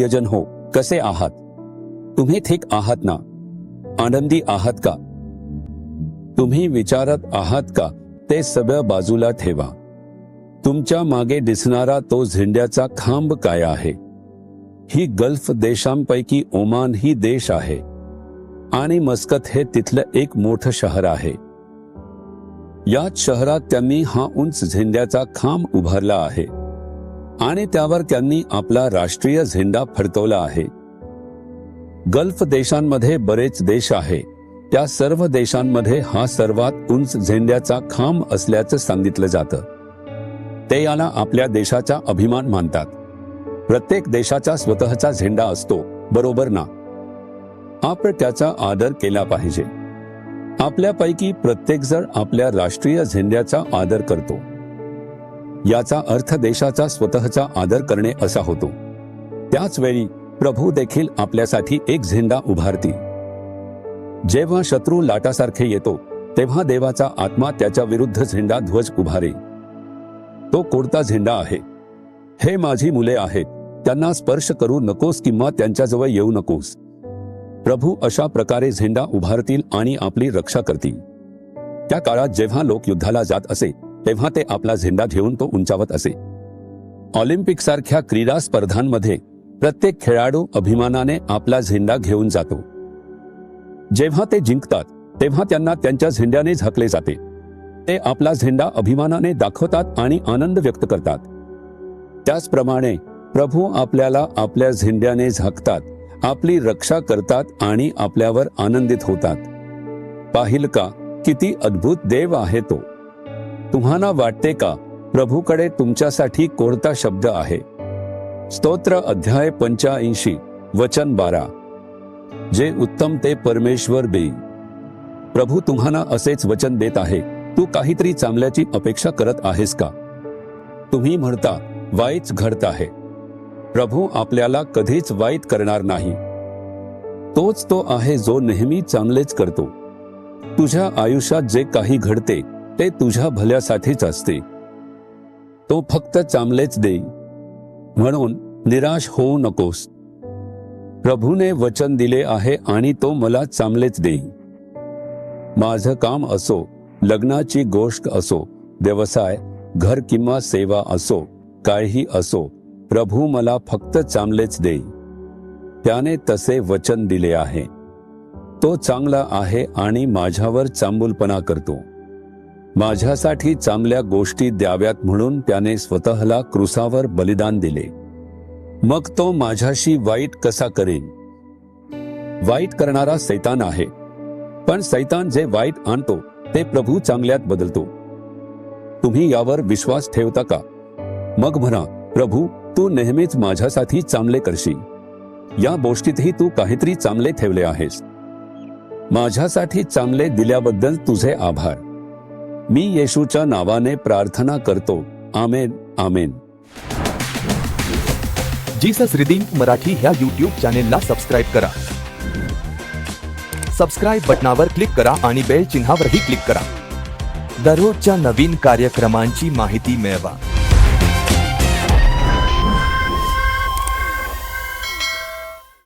प्रियजन हो, कसे आहात? तुम्ही ठीक आहात ना? आनंदी आहात का? तुम्ही विचारत आहात का? ते सगळं बाजूला ठेवा. तुमच्या मागे दिसणारा तो झेंड्याचा खांब काय आहे? ही गल्फ देशांपैकी ओमान ही देश आहे आणि मस्कत हे तिथलं एक मोठं शहर आहे. याच शहरात त्यांनी हा उंच झेंड्याचा खांब उभारला आहे आणि त्यावर त्यांनी आपला राष्ट्रीय झेंडा फडकवला आहे. गल्फ देशांमध्ये बरेच देश आहे. त्या सर्व देशांमध्ये हा सर्वात उंच झेंड्याचा खांब असल्याचं सांगितलं जातं. ते याला आपल्या देशाचा अभिमान मानतात. प्रत्येक देशाचा स्वतःचा झेंडा असतो, बरोबर ना? आपण त्याचा आदर केला पाहिजे. आपल्यापैकी प्रत्येक जण आपल्या राष्ट्रीय झेंड्याचा आदर करतो. याचा अर्थ देशाचा स्वतःचा आदर करणे असा होतो. त्याच वेळी प्रभू देखील आपल्यासाठी एक झेंडा उभारतील. जेव्हा शत्रू लाटासारखे येतो तेव्हा देवाचा आत्मा त्याच्या विरुद्ध झेंडा ध्वज उभारेल. तो कोणता झेंडा आहे? हे माझी मुले आहेत, त्यांना स्पर्श करू नकोस किंवा त्यांच्याजवळ येऊ नकोस. प्रभू अशा प्रकारे झेंडा उभारतील आणि आपली रक्षा करतील. त्या काळात जेव्हा लोक युद्धाला जात असे तेव्हा ते आपला झेंडा घेऊन तो उंचावत असे. ऑलिम्पिक सारख्या क्रीडा स्पर्धांमध्ये प्रत्येक खेळाडू अभिमानाने आपला झेंडा घेऊन जातो. जेव्हा ते जिंकतात तेव्हा त्यांना त्यांच्या झेंड्याने झाकले जाते. ते आपला झेंडा अभिमानाने दाखवतात आणि आनंद व्यक्त करतात. त्याचप्रमाणे प्रभू आपल्याला आपल्या झेंड्याने झाकतात, आपली रक्षा करतात आणि आपल्यावर आनंदित होतात. पाहिलं का, किती अद्भुत देव आहे तो? तुम्हाला वाटते का प्रभूकडे तुमच्यासाठी कोणता शब्द आहे? स्तोत्र अध्याय 85 वचन 12. जे उत्तम ते परमेश्वर देईल. प्रभू तुम्हाला असेच वचन देत आहे. तू काहीतरी चांगल्याची अपेक्षा करत आहेस का? तुम्ही म्हणता वाईट घडत आहे. प्रभू आपल्याला कधीच वाईट करणार नाही. तोच तो आहे जो नेहमी चांगलेच करतो. तुझ्या आयुष्यात जे काही घडते ते तुझ्या भल्यासाठीच असते. तो फक्त चांगलेच देईल. म्हणून निराश होऊ नकोस. प्रभूने वचन दिले आहे आणि तो मला चांगलेच देईल. माझं काम असो, लग्नाची गोष्ट असो, व्यवसाय, घर किंवा सेवा असो, काहीही असो, प्रभू मला फक्त चांगलेच देईल. त्याने तसे वचन दिले आहे. तो चांगला आहे आणि माझ्यावर चांगुलपणा करतो. माझ्यासाठी चांगल्या गोष्टी द्याव्यात म्हणून त्याने स्वतःला क्रूसावर बलिदान दिले. मग तो माझ्याशी वाईट कसा करेल? वाईट करणारा सैतान आहे. पण सैतान जे वाईट आणतो ते प्रभू चांगल्यात बदलतो. तुम्ही यावर विश्वास ठेवता का? मग म्हणा, प्रभू तू नेहमीच माझ्यासाठी चांगले करशील. या गोष्टीतही तू काहीतरी चांगले ठेवले आहेस. माझ्यासाठी चांगले दिल्याबद्दल तुझे आभार. मी येशूच्या नावाने प्रार्थना करतो. आमेन, आमेन. जीसस रिडीम्ड मराठी ह्या YouTube चॅनेलला सबस्क्राईब करा. सबस्क्राईब बटनावर क्लिक करा आणि बेल चिन्हावरही क्लिक करा. दररोजच्या नवीन कार्यक्रमांची माहिती मिळवा.